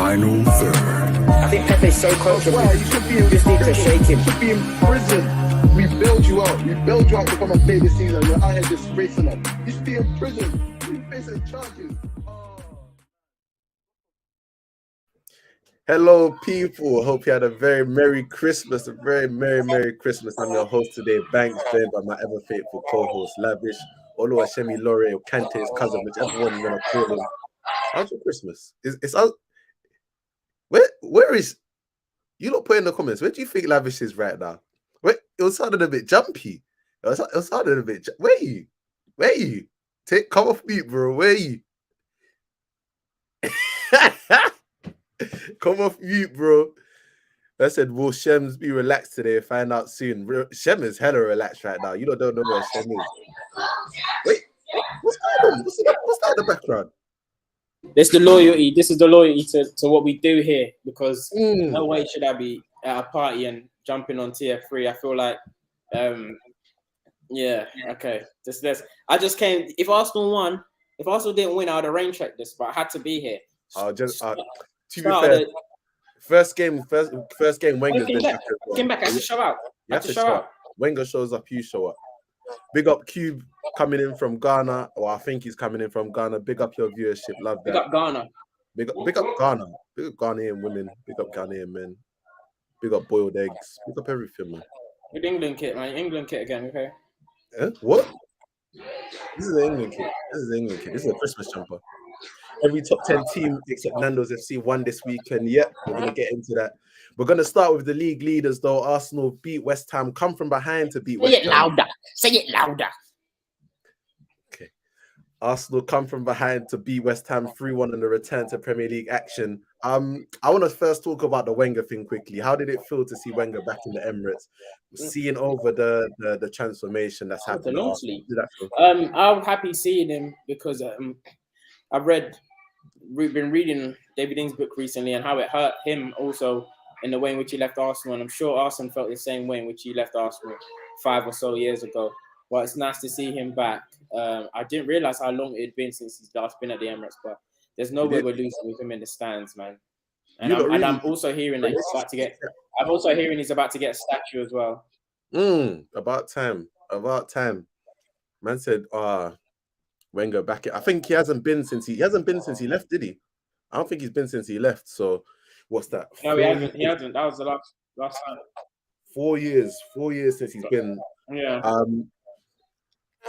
final third. I think Pepe's so coachable. Well, you should be in, just need to shake him. You should be in prison. We bailed you out. We bailed you out to come and play this season. You're out here disgracing us. You should be in prison. You're facing charges. Hello, people. Hope you had a very Merry Christmas. A very Merry Christmas. I'm your host today, Banks, joined by my ever faithful co-host, Lavish, Oluwashemi Lore, or Kante's cousin, whichever one you want to call him. How's your Christmas? It's out. Where is you lot? Put in the comments. Where do you think Lavish is right now? Wait, it was sounding a bit jumpy. It was sounding a bit. Where are you? Come off mute, bro. Where are you? Come off mute, bro. I said, will Shems be relaxed today? Find out soon. Shem is hella relaxed right now. You don't know where Shem is. Wait, what's going on? What's that in the background? This is the loyalty to what we do here, because no way should I be at a party and jumping on TF3. I feel like, okay. This. I just came. If Arsenal didn't win, I would have rain checked this, but I had to be here. To be fair, first game, Wenger came back. I have to show out. Wenger shows up, you show up. Big up Cube coming in from Ghana, or I think he's coming in from Ghana. Big up your viewership, love that. Big up Ghana. Big up Ghana. Big up Ghanaian women. Big up Ghanaian men. Big up boiled eggs. Big up everything, man. Good England kit, man. England kit again, okay? What? This is the England kit. This is a Christmas jumper. Every top 10 team except Nando's FC won this weekend. Yep, we're going to get into that. We're going to start with the league leaders, though. Arsenal beat West Ham, come from behind to beat West Ham. Say it louder. Okay. Arsenal come from behind to beat West Ham 3-1 in the return to Premier League action. I want to first talk about the Wenger thing quickly. How did it feel to see Wenger back in the Emirates, seeing over the transformation that's happened? I'm happy seeing him because we've been reading David Ing's book recently and how it hurt him also in the way in which he left Arsenal. And I'm sure Arsenal felt the same way in which he left Arsenal 5 or so years ago. Well, it's nice to see him back. I didn't realize how long it had been since he's last been at the Emirates, but there's no way we're losing with him in the stands, man. And I'm also hearing that he's about to get. I'm also hearing he's about to get a statue as well. About time. Man said, Wenger back. I think he hasn't been since he left, did he? I don't think he's been since he left. So, what's that? No, he hasn't. That was the last time. 4 years since he's been. Yeah.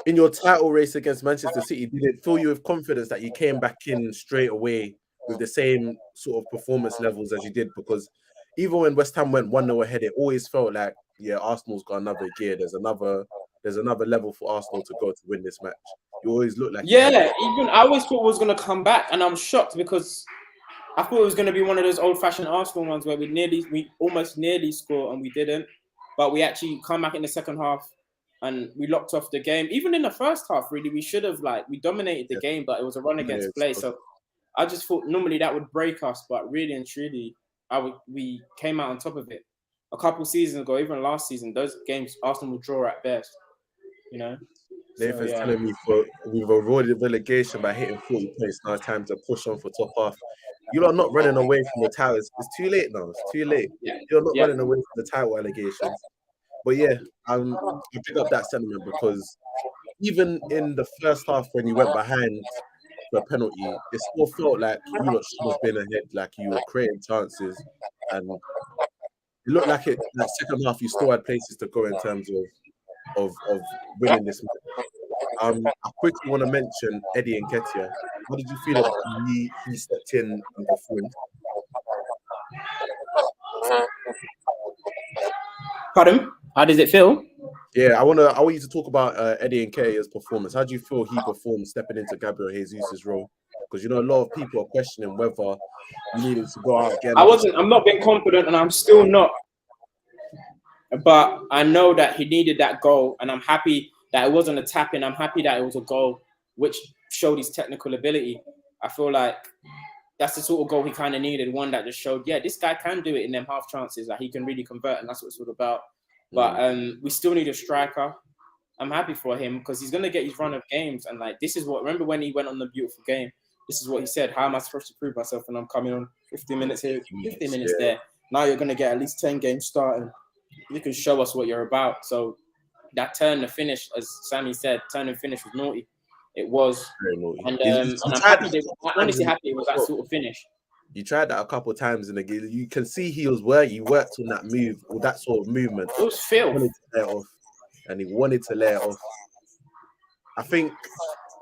In your title race against Manchester City, did it fill you with confidence that you came back in straight away with the same sort of performance levels as you did? Because even when West Ham went 1-0 ahead, it always felt like, Arsenal's got another gear. There's another level for Arsenal to go to win this match. You always look like even I always thought it was going to come back, and I'm shocked because I thought it was going to be one of those old-fashioned Arsenal ones where we almost nearly score and we didn't, but we actually come back in the second half and we locked off the game. Even in the first half, really, we should have we dominated the game, but it was a run against play. So I just thought normally that would break us, but really and truly, we came out on top of it. A couple seasons ago, even last season, those games Arsenal would draw at best. Nathan's telling me we've avoided relegation by hitting 40 points. Now it's time to push on for top half. You're not running away from the title. It's too late now. It's too late. You're not running away from the title allegations. But I pick up that sentiment because even in the first half when you went behind the penalty, it still felt like you lot should have been ahead, like you were creating chances, and it looked like that second half you still had places to go in terms of winning this match. I quickly want to mention Eddie Nketiah. How did you feel about he stepped in and performed? Pardon? How does it feel? Yeah, I want you to talk about Eddie Nketiah's performance. How do you feel he performed stepping into Gabriel Jesus' role? Because a lot of people are questioning whether he needed to go out again. I'm not being confident, and I'm still not. But I know that he needed that goal, and I'm happy that it wasn't a tap-in. I'm happy that it was a goal which showed his technical ability. I feel like that's the sort of goal he kind of needed, one that just showed, this guy can do it in them half chances, that he can really convert, and that's what it's all about. But we still need a striker. I'm happy for him because he's going to get his run of games. And this is what, remember when he went on the beautiful game, this is what he said, how am I supposed to prove myself when I'm coming on 15 minutes here, 15 minutes there. Now you're going to get at least 10 games starting. You can show us what you're about. So that turn to finish, as Sammy said, turn and finish was naughty. It was. Very naughty. And He's I'm tried happy. I'm honestly happy it was that sort of finish. He tried that a couple of times in the game. You can see he worked on that move, or that sort of movement. It was filth. He wanted to let it off. I think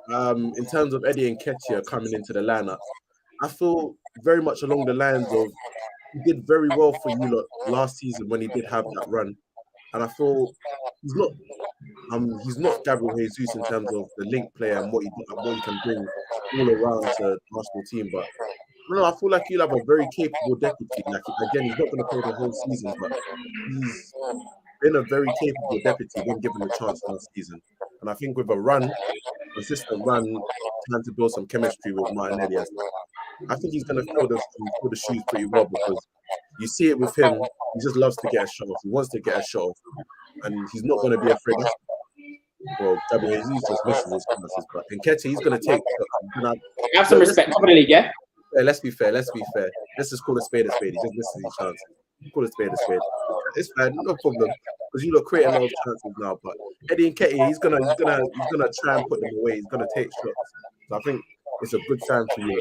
in terms of Eddie Nketiah coming into the lineup, I feel very much along the lines of he did very well for you lot last season when he did have that run. And I feel he's not Gabriel Jesus in terms of the link player and what he can bring all around to the Arsenal team. But no, I feel like he'll have a very capable deputy. Like again, he's not going to play the whole season, but he's been a very capable deputy when given the chance last season. And I think with a consistent run, trying to build some chemistry with Martinelli, I think he's going to fill the shoes pretty well, because you see it with him. He just loves to get a shot off. He wants to get a shot off, and he's not going to be afraid. Well, Gabriel Jesus just misses his chances, but Nketiah, he's going to take. Have some respect for the league, yeah. Yeah, let's be fair. Let's just call a spade a spade. He just misses his chances. Call a spade a spade. It's fine, no problem. Because you look creating a lot of chances now. But Eddie Nketiah, he's gonna try and put them away. He's gonna take shots. So I think it's a good sign for you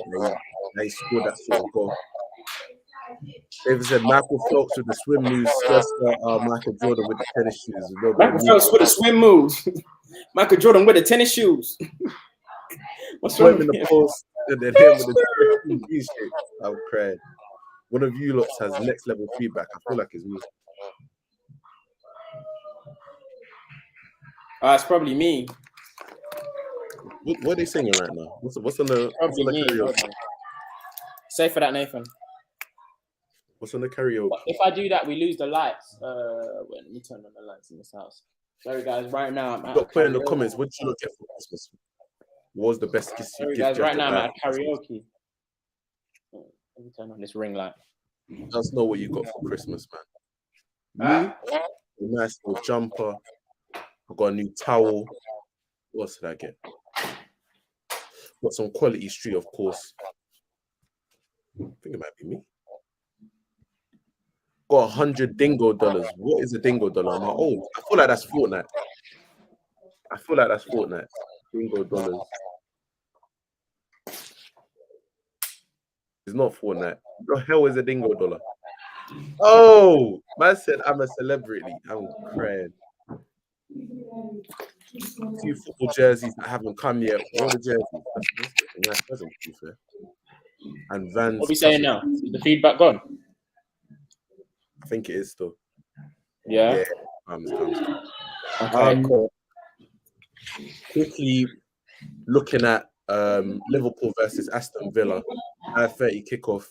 that he scored that sort of goal. David said Michael Phelps with the swim moves, Michael Jordan with the tennis shoes. Michael Phelps with the swim moves. Michael Jordan with the tennis shoes. What's wrong in the post? And then him with the t-shirt. I'm crying. One of you lots has next level feedback. I feel like it's me. It's probably me. What are they singing right now? What's on the karaoke? Say for that, Nathan. What's on the karaoke? If I do that, we lose the lights. Wait, let me turn on the lights in this house. Sorry, guys. Right now, I'm at put in the comments. What did you look at for Christmas? What was the best gift you Sorry, guys. Right now, I'm at karaoke. Let me turn on this ring light. Let us know what you got for Christmas, man. Me, a nice little jumper. I got a new towel. What else did I get? Got some quality street, of course. I think it might be me. Got $100 dingo dollars. What is a dingo dollar? Am I old? I feel like that's Fortnite. Dingo dollars. It's not Fortnite. What the hell is a dingo dollar? Oh, man said I'm a celebrity. I'm crying. A few football jerseys that haven't come yet. All the jerseys. That's a nice present, to be fair. And Vans. What are we saying now? Is the feedback gone? I think it is still. Yeah. Comes. Okay, cool. Quickly looking at Liverpool versus Aston Villa, 30 kickoff.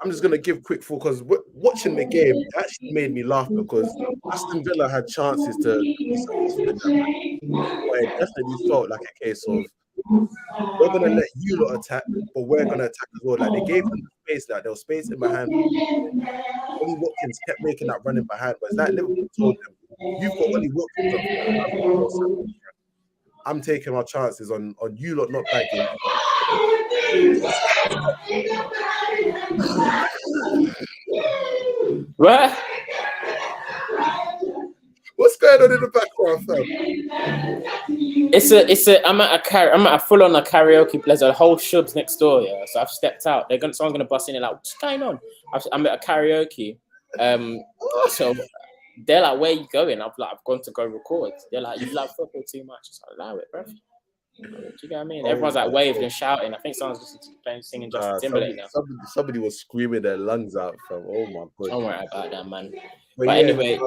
I'm just gonna give quick thought, because watching the game actually made me laugh, because Aston Villa had chances to. But it definitely felt like a case of we're gonna let you lot attack, but we're gonna attack as well. Like they gave them space, like there was space in behind. Ollie Watkins kept making that running behind, but it's like Liverpool told them, "You've got Ollie Watkins. I'm taking my chances on you lot not backing." What? What's going on in the background, fam? I'm at a full on karaoke place. A whole shubs next door, yeah. So I've stepped out. Someone's gonna bust in and like, what's going on? I'm at a karaoke. So they're like, where are you going? I've gone to go record. They're like, you love football too much. So I allow it, bro. Do you get what I mean? Everyone's like waving and shouting. I think someone's just singing Justin Timberlake now. Somebody was screaming their lungs out, fam. Oh my god. Don't worry about that, man. But anyway,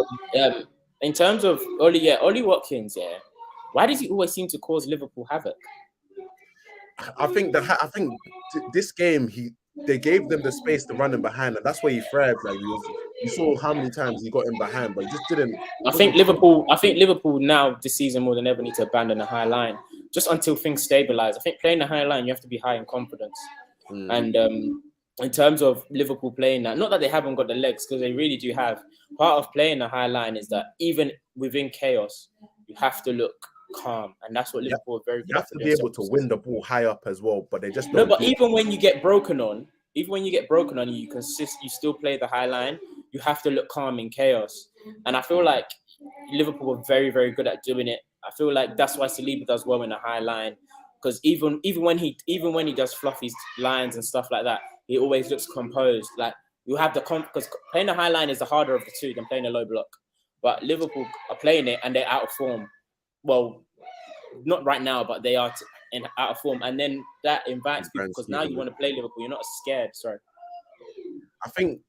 in terms of Ollie Watkins, yeah. Why does he always seem to cause Liverpool havoc? I think this game they gave them the space to run in behind, and that's where he thrived. Like you saw how many times he got in behind, but he just didn't. I think Liverpool now this season more than ever need to abandon the high line just until things stabilize. I think playing the high line, you have to be high in confidence. And in terms of Liverpool playing that, not that they haven't got the legs, because they really do have. Part of playing the high line is that even within chaos, you have to look calm, and that's what Yeah. Liverpool are very good You have at to for be able to themselves. win the ball high up as well, but they just No, don't but do it. even when you get broken on, you consist. You still play the high line. You have to look calm in chaos, and I feel like Liverpool were very, very good at doing it. I feel like that's why Saliba does well in the high line, because even when he does fluffy lines and stuff like that, he always looks composed. Like you have the because playing the high line is the harder of the two than playing a low block. But Liverpool are playing it and they're out of form. Well, not right now, but they are out of form, and then that invites people because now you want to play Liverpool. You're not scared. Sorry. I think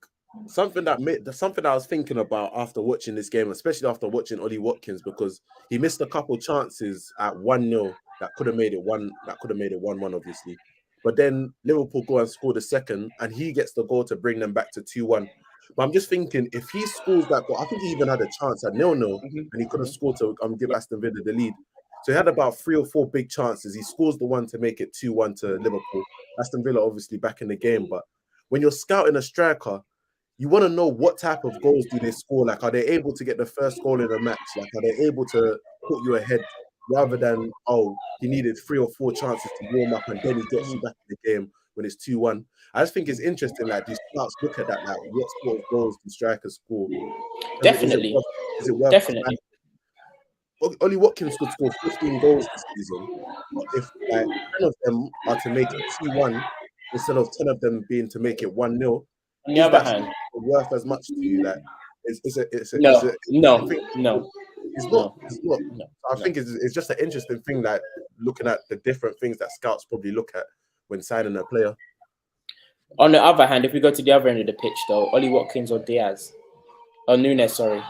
something I was thinking about after watching this game, especially after watching Ollie Watkins, because he missed a couple chances at 1-0 that could have made it 1-1, obviously. But then Liverpool go and score the second, and he gets the goal to bring them back to 2-1. But I'm just thinking, if he scores that goal, I think he even had a chance at 0-0, and he could have scored to give Aston Villa the lead. So he had about 3 or 4 big chances. He scores the one to make it 2-1 to Liverpool. Aston Villa obviously back in the game, but when you're scouting a striker, you want to know what type of goals do they score. Like, are they able to get the first goal in a match? Like, are they able to put you ahead rather than, oh, he needed 3 or 4 chances to warm up and then he gets you back in the game when it's 2-1. I just think it's interesting, like, these scouts look at that, like, what sort of goals do strikers score? Definitely. Is it worth Definitely. Ollie Watkins could score 15 goals this season, but if like 10 of them are to make it 2-1 instead of 10 of them being to make it 1-0, On the is other that hand, worth as much to you? Like, it's a no. it's not. I think it's just an interesting thing, like looking at the different things that scouts probably look at when signing a player. On the other hand, if we go to the other end of the pitch, though, Ollie Watkins or Diaz, or Nunes, sorry.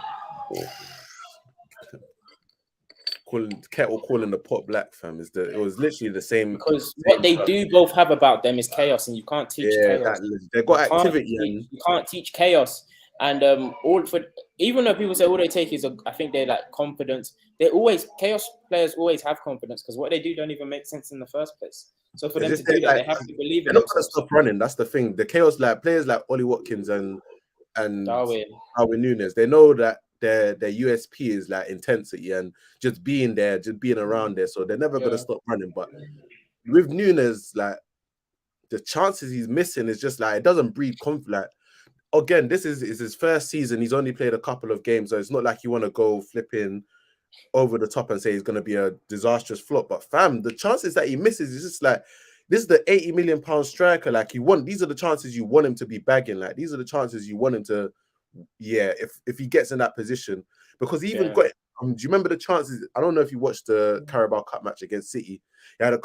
Calling the pot black, fam. It was literally the same. Because what they do both have about them is chaos, and you can't teach chaos. They got activity. You can't teach chaos. And even though people say all they take is I think they like confidence. Chaos players always have confidence because what they do don't even make sense in the first place. So for them to do that, they have to believe in they're not themselves. gonna stop running. That's the thing. The chaos like players like Ollie Watkins and Darwin Nunes, they know that their USP is like intensity and just being there, just being around there. So they're never gonna stop running. But with Nunes, like the chances he's missing is just like it doesn't breed confidence. Like, again, this is his first season. He's only played a couple of games, so it's not like you want to go flipping over the top and say he's going to be a disastrous flop. But fam, the chances that he misses is just like, this is the 80 million pound striker. Like these are the chances you want him to be bagging. Like these are the chances you want him to, if he gets in that position, because he even got. Do you remember the chances? I don't know if you watched the Carabao Cup match against City. He had a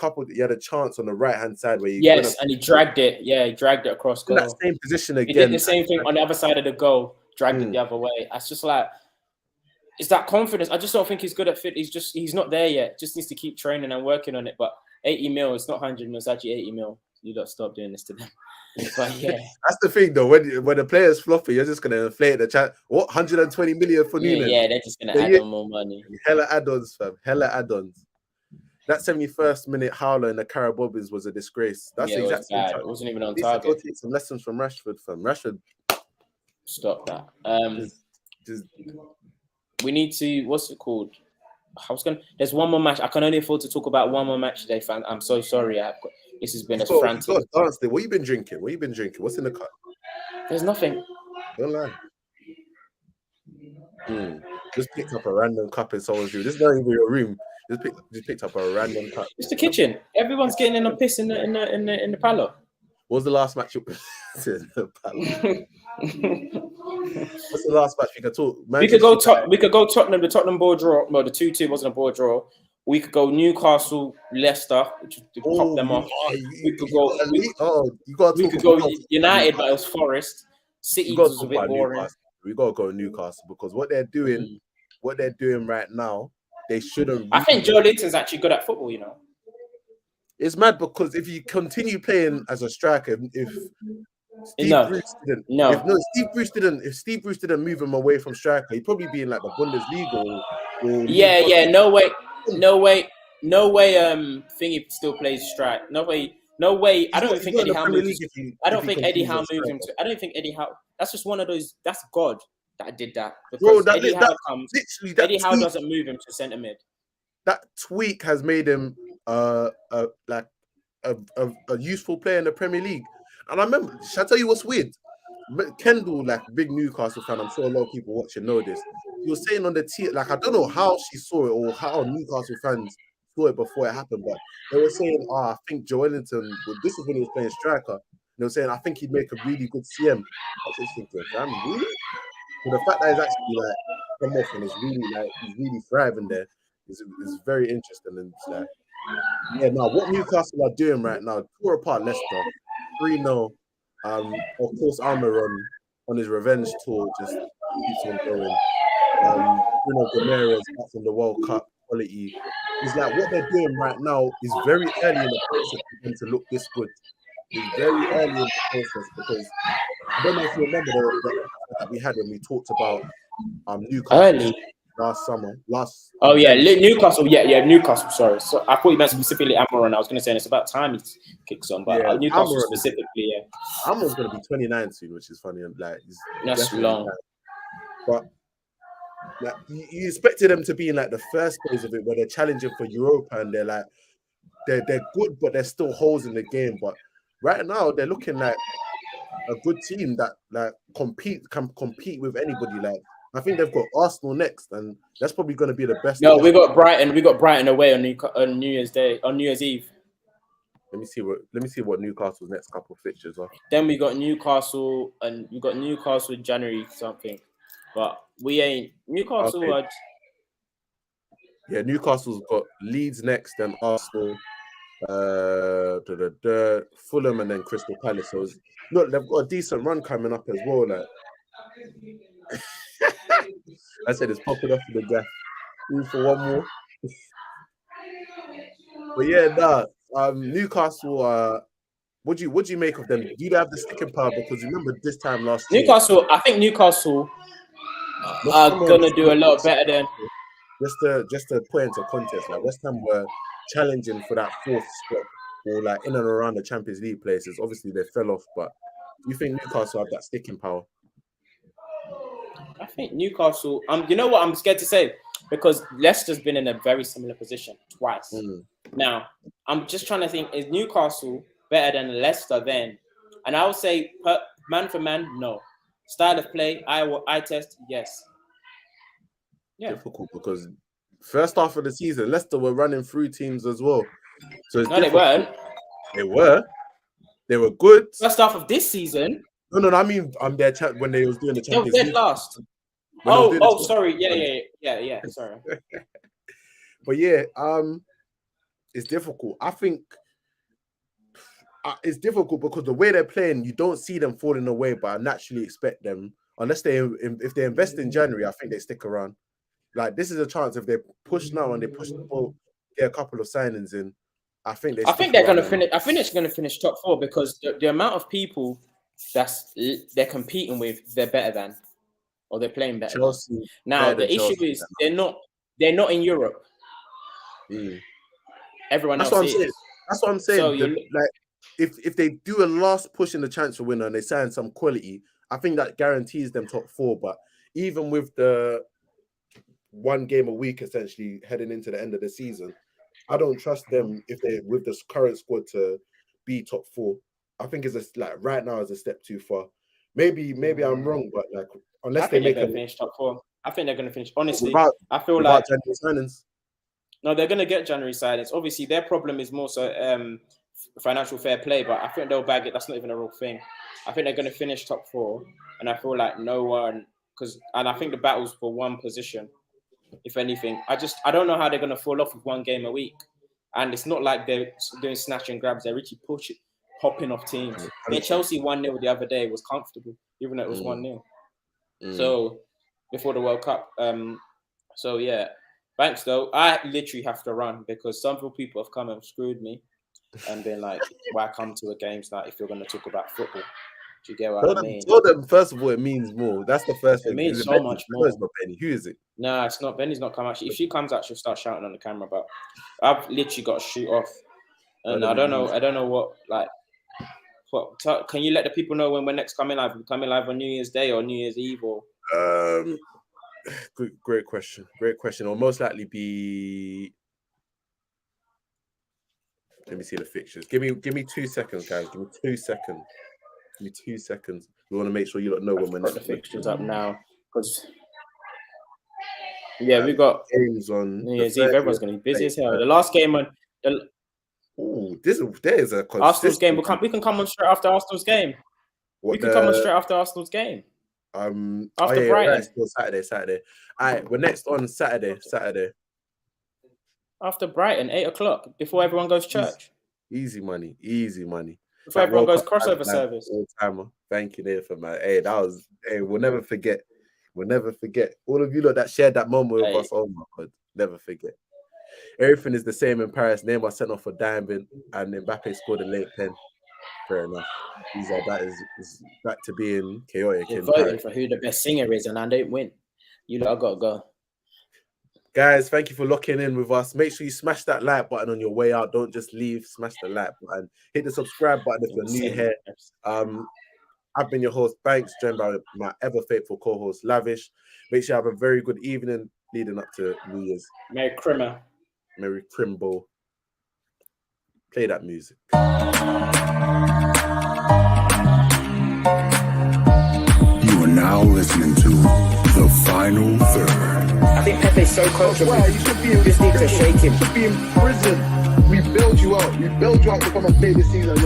chance on the right hand side where he and he dragged it. Yeah, he dragged it across goal. In that same position again. He did the same thing on the other side of the goal, dragged it the other way. It's just like, it's that confidence. I just don't think he's good at fit. He's not there yet. Just needs to keep training and working on it. But 80 mil, it's not 100 mil, it's actually 80 mil. You don't stop doing this to them. But yeah. That's the thing though. When the player's floppy, you're just gonna inflate the chat. What 120 million for Nunes? Yeah, they're just gonna add on more money. Hella add-ons, fam. Hella add-ons. That 71st minute howler in the Carabobbies was a disgrace. That's exactly it wasn't even on target. Go take some lessons from Rashford, fam. Rashford. Stop that. We need to. What's it called? There's one more match. I can only afford to talk about one more match today, fam. I'm so sorry. This has been frantic. What you been drinking? What's in the cup? There's nothing. Don't lie. Just picked up a random cup in someone's room. This is not even your room. Just picked up a random cup. It's the kitchen. Everyone's getting in a piss in the palo. What was the last match you What's the last match we could talk? We could go Tottenham. The Tottenham ball draw. No, the 2-2 wasn't a ball draw. We could go Newcastle, Leicester, which pop them off. We could go United, but it was Forest. City was a bit boring. Newcastle. We gotta go Newcastle because what they're doing right now, they shouldn't. I think Joe Linton's actually good at football. You know, it's mad because if you continue playing as a striker, if Steve Bruce didn't move him away from striker, he'd probably be in like the Bundesliga. No way. Thingy still plays strike. No way. I don't think Eddie Howe moves. I don't think Eddie Howe moves him to. I don't think Eddie Howe. That's just one of those. That's God that did that. Because Eddie Howe doesn't move him to centre mid. that tweak has made him like a useful player in the Premier League. And I remember, shall I tell you what's weird? Kendall, like big Newcastle fan, I'm sure a lot of people watching know this. He was saying on the T, like I don't know how she saw it or how Newcastle fans saw it before it happened, but they were saying, I think Joe Ellington, well, this was when he was playing striker. They were saying, I think he'd make a really good CM. I was just thinking, fam, really? But the fact that he's actually like come off and he's really thriving there is very interesting. And it's like, yeah, now what Newcastle are doing right now, tore apart Leicester, 3-0. Of course, Almiron on his revenge tour just keeps on going. Bruno Gomes back from the World Cup quality. It's like what they're doing right now is very early in the process for them to look this good. It's very early in the process because I don't know if you remember the that we had when we talked about Newcastle Early. last summer. Oh yeah, Newcastle. Yeah, Newcastle. Sorry, so I thought you meant specifically Amaron. I was going to say it's about time he kicks on, but Yeah, Newcastle Almiron specifically. Yeah, Almiron's going to be 29 soon, which is funny. And like, that's long. But like, you expected them to be in like the first phase of it, where they're challenging for Europa, and they're like, they're good, but there's still holes in the game. But right now, they're looking like a good team that like can compete with anybody. Like, I think they've got Arsenal next, and that's probably going to be the best. No, we got Brighton. We got Brighton away on New Year's Day, on New Year's Eve. Let me see what Newcastle's next couple of fixtures are. Then we got Newcastle, and we got Newcastle in January something, but we ain't Newcastle. Okay. Yeah, Newcastle's got Leeds next, then Arsenal, Fulham, and then Crystal Palace. So look, they've got a decent run coming up as well. Like I said, it's popping off for the gaff. Room for one more. But yeah, Newcastle. What do you make of them? Do you have the sticking power? Because remember this time last year, Newcastle. I think Newcastle are gonna do a lot better than. Just to put into context, like West Ham were challenging for that fourth spot or like in and around the Champions League places. Obviously, they fell off, but do you think Newcastle have that sticking power? I think Newcastle. You know what I'm scared to say, because Leicester's been in a very similar position twice. Now, I'm just trying to think: is Newcastle better than Leicester then? And I would say, man for man, no. Style of play, eye test, yes. Yeah. Difficult because first half of the season, Leicester were running through teams as well. So no, they weren't. They were good. First half of this season. No. I mean, their when they was doing the Champions League last. Sorry. Yeah. Sorry. But yeah, it's difficult. I think it's difficult because the way they're playing, you don't see them falling away, but I naturally expect them, unless if they invest in January, I think they stick around. Like, this is a chance if they push now and they push the ball, get a couple of signings in. I think they're going to finish. I think it's going to finish top 4 because the amount of people they're competing with, they're better than, or they're playing better. Chelsea. Now the issue is they're not in Europe. Everyone else is. That's what I'm saying. So like, if they do a last push in the transfer window and they sign some quality, I think that guarantees them top 4. But even with the one game a week essentially heading into the end of the season, I don't trust them if they with this current squad to be top 4. I think it's right now is a step too far. Maybe I'm wrong, but like unless they finish top 4, I think they're going to finish. Honestly, I feel like January signings. No, they're going to get January signings. Obviously, their problem is more so financial fair play, but I think they'll bag it. That's not even a real thing. I think they're going to finish top 4, and I feel like no one and I think the battle's for one position. If anything, I don't know how they're going to fall off with one game a week, and it's not like they're doing snatch and grabs. They're really hopping off teams. Chelsea 1-0 the other day was comfortable, even though it was 1-0. So before the World Cup, so yeah, thanks though. I literally have to run because some people have come and screwed me and been like, "Why come to a game tonight if you're going to talk about football?" Do you get what I mean? Tell them, first of all, it means more. That's the first thing. It means so much more. It's not Benny. Who is it? Nah, it's not. Benny's not coming. If she comes out, she'll start shouting on the camera. But I've literally got to shoot off, and I don't know what like. Can you let the people know when we're next coming live? We're coming live on New Year's Day or New Year's Eve or? Great question. Or most likely be Let me see the fixtures. Give me 2 seconds, guys. Give me 2 seconds. Give me 2 seconds. We want to make sure you don't know when we're Got the next fixtures up now because we got games on New Year's Eve. Everyone's going to be busy as hell. The last game on the there is a Arsenal's game. consistent. We can come on straight after Arsenal's game. What We can come on straight after Arsenal's game. After Brighton. Right, still Saturday. All right, we're next on Saturday. After Brighton, 8 o'clock, before everyone goes church. Easy money. Before everyone goes crossover service. All-timer. Thank you, Nathan, man. Hey, we'll never forget. All of you lot that shared that moment with us, oh my God, never forget. Everything is the same in Paris. Neymar sent off for diving, and Mbappe scored a late pen. Fair enough. That is back to being chaotic. You're voting for who the best singer is, and I don't win. You lot got to go. Guys, thank you for locking in with us. Make sure you smash that like button on your way out. Don't just leave. Smash the like button. Hit the subscribe button if you're new here. I've been your host, Banks, joined by my ever faithful co-host, Lavish. Make sure you have a very good evening leading up to New Year's. Merry Crimbo. Play that music. You are now listening to The Final Third. I think Pepe's so coachable. Wow, you should be in Just need to shake him. You should be in prison. We build you out. We build you out to come and play this season.